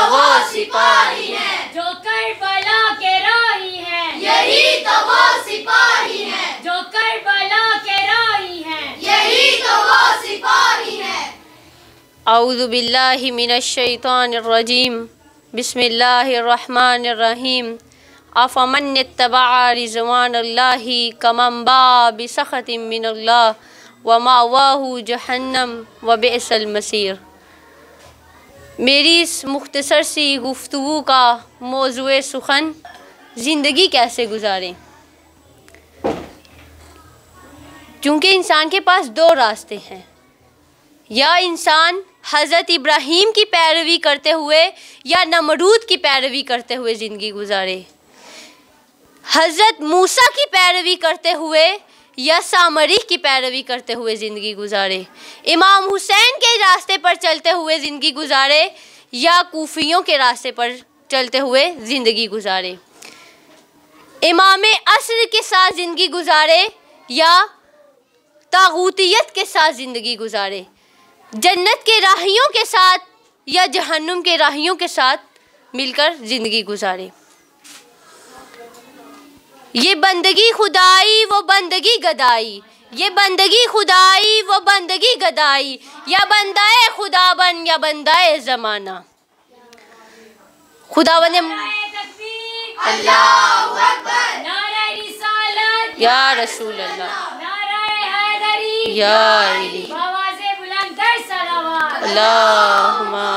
वो सिपाही हैं, जो करबला के राही हैं, यही तो वो सिपाही हैं, जो करबला के राही हैं, यही तो वो सिपाही हैं। औज़ु बिल्लाहि मिनश शैतानिर रजीम, बिस्मिल्लाहिर रहमानिर रहीम। अफ़मन इत्तबअ रिज़वानल्लाहि कमन बाअ बिसख़तिन मिनल्लाह व मअवाहु जहन्नम व बि'सल मसीर। मेरी इस मुख्तसर सी गुफ्तगू का मौज़ूए सुखन ज़िंदगी कैसे गुजारें। क्योंकि इंसान के पास दो रास्ते हैं, या इंसान हज़रत इब्राहीम की पैरवी करते हुए या नमरूद की पैरवी करते हुए ज़िंदगी गुजारे, हज़रत मूसा की पैरवी करते हुए या सामरी की पैरवी करते हुए ज़िंदगी गुजारे, इमाम हुसैन के रास्ते पर चलते हुए ज़िंदगी गुजारे या कूफियों के रास्ते पर चलते हुए ज़िंदगी गुजारे, इमाम असर के साथ ज़िंदगी गुजारे या तागूतियत के साथ ज़िंदगी गुजारे, जन्नत के राहियों के साथ या जहन्नुम के राहियों के साथ मिलकर ज़िंदगी गुजारे। ये बंदगी खुदाई वो बंदगी गदाई, ये बंदगी खुदाई वो बंदगी गदाई, या बंदाए खुदा बन या बंदाए ज़माना। खुदावंद अल्लाहु अकबर, नारे रिसालत या रसूल अल्लाह, नारे हैदरी या अली, आवाज़े बुलंद कर सलावत, अल्लाहुम्मा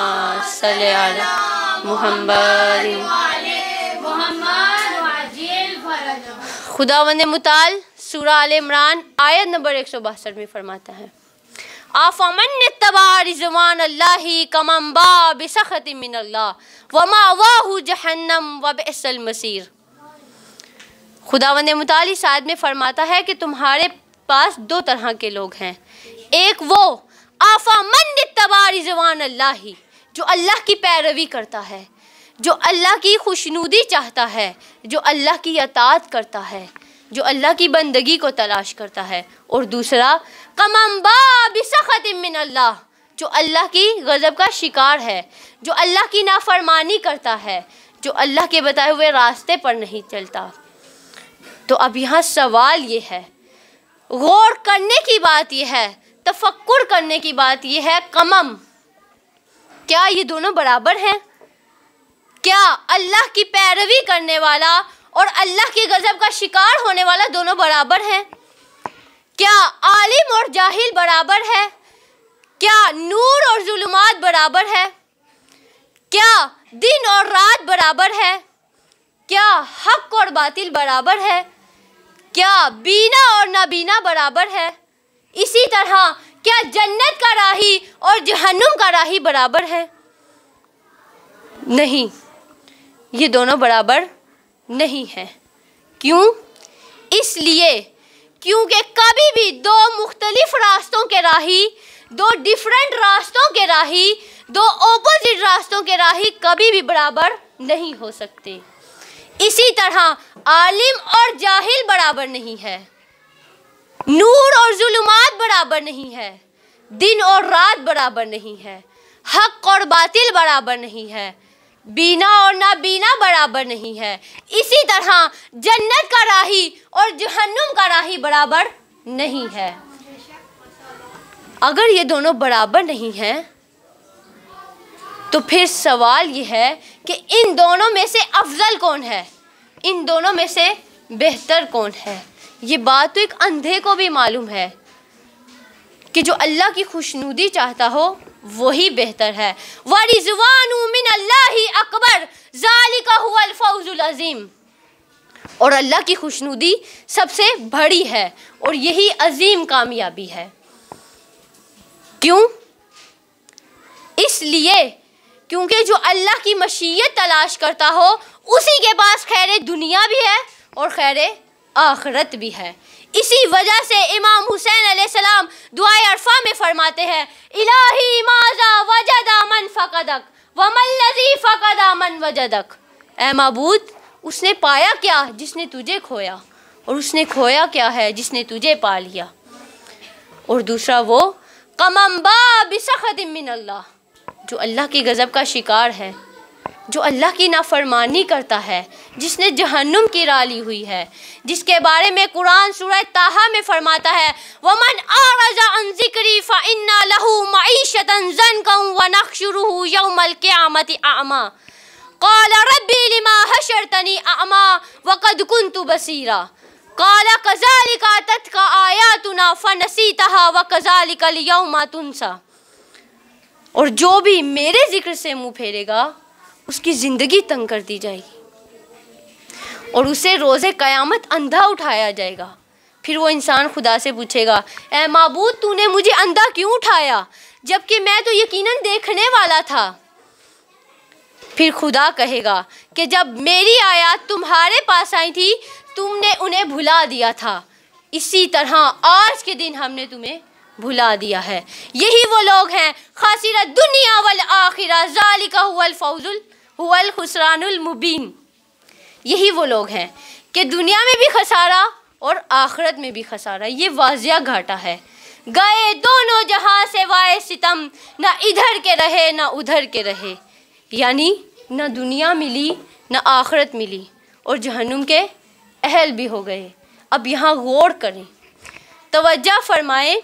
सल्लि अला मुहम्मद। मोहम्मद वाजिल फरज। खुदावंद मुताल सूरा आल इमरान आयत नंबर 162 में फरमाता है, आफ़मन इत्तबअ रिज़वानल्लाहि कमन बाअ बिसख़तिन मिनल्लाह व मअवाहु जहन्नम व बि'सल मसीर। खुदावंद मुताल इस आयत में फरमाता है कि तुम्हारे पास दो तरह के लोग हैं। एक वो आफ़मन इत्तबअ रिज़वानल्लाहि, जो अल्लाह की पैरवी करता है, जो अल्लाह की खुशनुदी चाहता है, जो अल्लाह की अताअत करता है, जो अल्लाह की बंदगी को तलाश करता है। और दूसरा कमन बाअ बिसख़तिन मिनल्लाह, जो अल्लाह की गज़ब का शिकार है, जो अल्लाह की नाफरमानी करता है, जो अल्लाह के बताए हुए रास्ते पर नहीं चलता। तो अब यहाँ सवाल ये है, गौर करने की बात यह है, तफक्कुर करने की बात यह है, कमम, क्या ये दोनों बराबर हैं? क्या अल्लाह की पैरवी करने वाला और अल्लाह के गज़ब का शिकार होने वाला दोनों बराबर हैं? क्या आलिम और जाहिल बराबर है? क्या नूर और जुल्मात बराबर है? क्या दिन और रात बराबर है? क्या हक और बातिल बराबर है? क्या बीना और नाबीना बराबर है? इसी तरह क्या जन्नत का राही और जहन्नुम का राही बराबर है? नहीं, ये दोनों बराबर नहीं हैं। क्यों? इसलिए क्योंकि कभी भी दो मुख्तलिफ रास्तों के राही, दो डिफरेंट रास्तों के राही, दो ऑपोजिट रास्तों के राही कभी भी बराबर नहीं हो सकते। इसी तरह आलिम और जाहिल बराबर नहीं है, नूर और जुल्मात बराबर नहीं है, दिन और रात बराबर नहीं है, हक और बातिल बराबर नहीं है, बीना और नाबीना बराबर नहीं है। इसी तरह जन्नत का राही और जहन्नुम का राही बराबर नहीं है। अगर ये दोनों बराबर नहीं हैं, तो फिर सवाल ये है कि इन दोनों में से अफजल कौन है, इन दोनों में से बेहतर कौन है? ये बात तो एक अंधे को भी मालूम है कि जो अल्लाह की खुशनुदी चाहता हो वही बेहतर है। व रिज़वानु मिनल्लाहि अकबर ज़ालिका हुवल फौज़ुल अज़ीम, और अल्लाह की खुशनुदी सबसे बड़ी है और यही अजीम कामयाबी है। क्यों? इसलिए क्योंकि जो अल्लाह की मशीयत तलाश करता हो उसी के पास खैर दुनिया भी है और खैर आखिरत भी है। इसी वजह से इमाम हुसैन अलैहिस्सलाम दुआए अरफा में फरमाते हैं, इलाही माज़ा वजदा मन फ़क़दक व मल्लज़ी फ़क़दा मन वजदक। ऐ माबूद, उसने पाया क्या जिसने तुझे खोया, और उसने खोया क्या है जिसने तुझे पा लिया। और दूसरा वो कमन बाअ बिसख़तिन मिनल्लाह, जो अल्लाह के गज़ब का शिकार है, जो अल्लाह की नाफरमानी करता है, जिसने जहन्नुम की राली हुई है, जिसके बारे में कुरान सूरह ताहा में फरमाता है वमन आरज़ा अन ज़िक्री फ़इन्ना लहू मईशतन ज़नकन व नहशुरुहु यौमल क़ियामति अअमा क़ाल रब्बी लिमा हशरतनी अअमा व क़द कुन्तु बसीरा क़ाल कज़ालिका अततका आयातुना फ़नसीतहा व कज़ालिकल यौमा तुनसा। और जो भी मेरे जिक्र से मुँह फेरेगा उसकी ज़िंदगी तंग कर दी जाएगी और उसे रोज़े क़यामत अंधा उठाया जाएगा। फिर वो इंसान खुदा से पूछेगा, ए माबूद तूने मुझे अंधा क्यों उठाया जबकि मैं तो यकीनन देखने वाला था। फिर खुदा कहेगा कि जब मेरी आयत तुम्हारे पास आई थी तुमने उन्हें भुला दिया था, इसी तरह आज के दिन हमने तुम्हें भुला दिया है। यही वो लोग हैं खासिरा दुनिया वल आखिरा ज़ालिका हुवल खुसरानुल मुबीन। यही वो लोग हैं कि दुनिया में भी खसारा और आखिरत में भी खसारा, ये वाजिया घाटा है। गए दोनों जहां से वाए सितम, ना इधर के रहे ना उधर के रहे, यानी ना दुनिया मिली ना आखिरत मिली और जहन्नुम के अहल भी हो गए। अब यहाँ गौर करें, तवज्जो फरमाएं।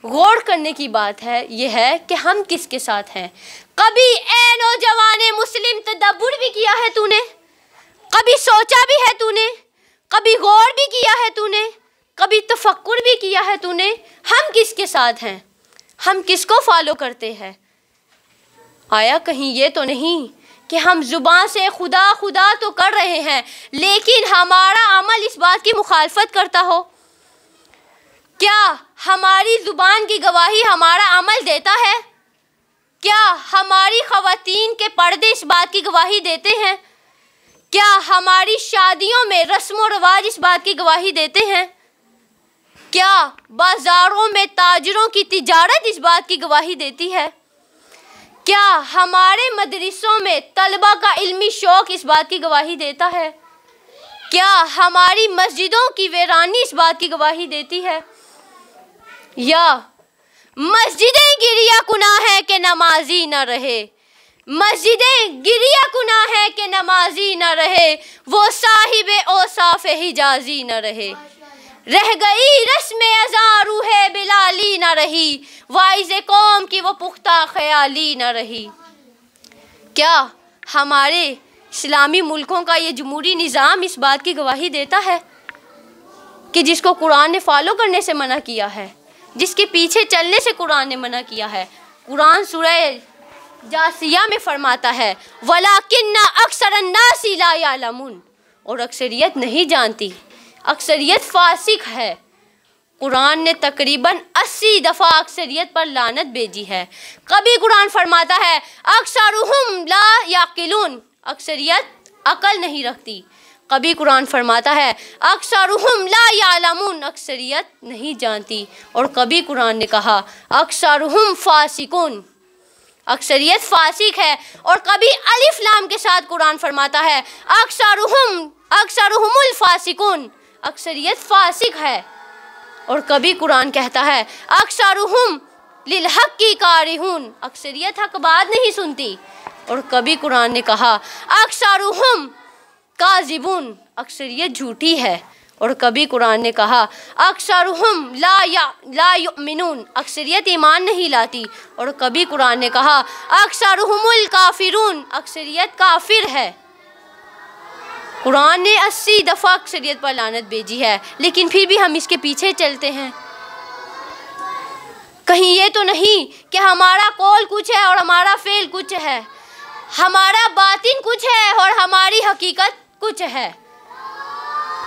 गौर करने की बात है यह है कि हम किसके साथ हैं। कभी ए नौजवाने मुस्लिम तदब्बुर भी किया है तूने, कभी सोचा भी है तूने, कभी गौर भी किया है तूने, कभी तफक्कुर भी किया है तूने, हम किसके साथ हैं, हम किसको फॉलो करते हैं। आया कहीं ये तो नहीं कि हम ज़ुबान से खुदा खुदा तो कर रहे हैं लेकिन हमारा अमल इस बात की मुखालफत करता हो। क्या हमारी ज़ुबान की गवाही हमारा अमल देता है? क्या हमारी ख़वातीन के पर्दे इस बात की गवाही देते हैं? क्या हमारी शादियों में रस्म व रवाज इस बात की गवाही देते हैं? क्या बाज़ारों में ताजरों की तिजारत इस बात की गवाही देती है? क्या हमारे मदरसों में तलबा का इल्मी शौक़ इस बात की गवाही देता है? क्या हमारी मस्जिदों की वीरानी इस बात की गवाही देती है? या मस्जिदें गिरिया कुनाह है कि नमाजी न रहे, मस्जिदें गिरिया कुनाह है कि नमाजी न रहे, वो साहिबे औसाफ हिजाजी न रहे, रह गई रस्म अज़ां रूहे बिलाली न रही, वाइज़े कौम की वो पुख्ता ख्याली न रही। क्या हमारे इस्लामी मुल्कों का ये जमहूरी निज़ाम इस बात की गवाही देता है कि जिसको कुरान ने फॉलो करने से मना किया है, जिसके पीछे चलने से कुरान ने मना किया है। कुरान सूरह जासिया में फरमाता है वलाकिन्ना अक्सरन्नासी ला यालमून, और अक्सरियत नहीं जानती, अक्सरियत फासिक है। कुरान ने तकरीबन 80 दफ़ा अक्सरियत पर लानत भेजी है। कभी कुरान फरमाता है अक्सरुहुम ला याकिलून, अक्सरियत अकल नहीं रखती। कभी कुरान फरमाता है अक्सरुहुम ला यालमून, अक्सरियत नहीं जानती। और कभी कुरान ने कहा अक्सरुहुम फासिकून, अक्सरियत फासिक है। और कभी अलिफ लाम के साथ कुरान फरमाता है अक्सरुहुमुल फासिकून, अक्सरियत फासिक है। और कभी कुरान कहता है अक्सरुहुम लिल हक़्क़ि कारिहून, अक्सरियत हक बात नहीं सुनती। और कभी कुरान ने कहा अक्सरुहुम काज़िबून, अक्सरियत झूठी है। और कभी कुरान ने कहा अक्सरुहुम ला युमिनून, अक्सरियत ईमान नहीं लाती। और कभी कुरान ने कहा अक्सरुहुमुल काफिरून, अक्सरियत काफिर है। कुरान ने 80 दफ़ा अक्सरियत पर लानत भेजी है, लेकिन फिर भी हम इसके पीछे चलते हैं। कहीं ये तो नहीं कि हमारा कौल कुछ है और हमारा फ़ेल कुछ है, हमारा बातिन कुछ है और हमारी हकीकत कुछ है।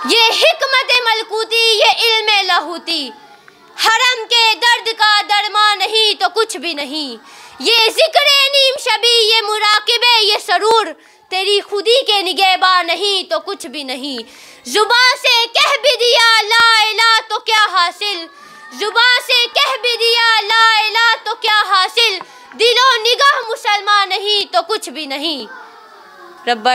ये हिकमत मलकूती, ये इल्म लाहूती, हरम के दर्द का दरमा नहीं तो कुछ भी नहीं। ये ज़िक्र नीम शबी, ये मुराकिबे, ये सरूर, तेरी खुदी के निगहबा नहीं तो कुछ भी नहीं। जुबान से कह भी दिया ला इला तो क्या हासिल, जुबान से कह भी दिया ला इला तो क्या हासिल, दिलो निगाह मुसलमान नहीं तो कुछ भी नहीं। रब्बा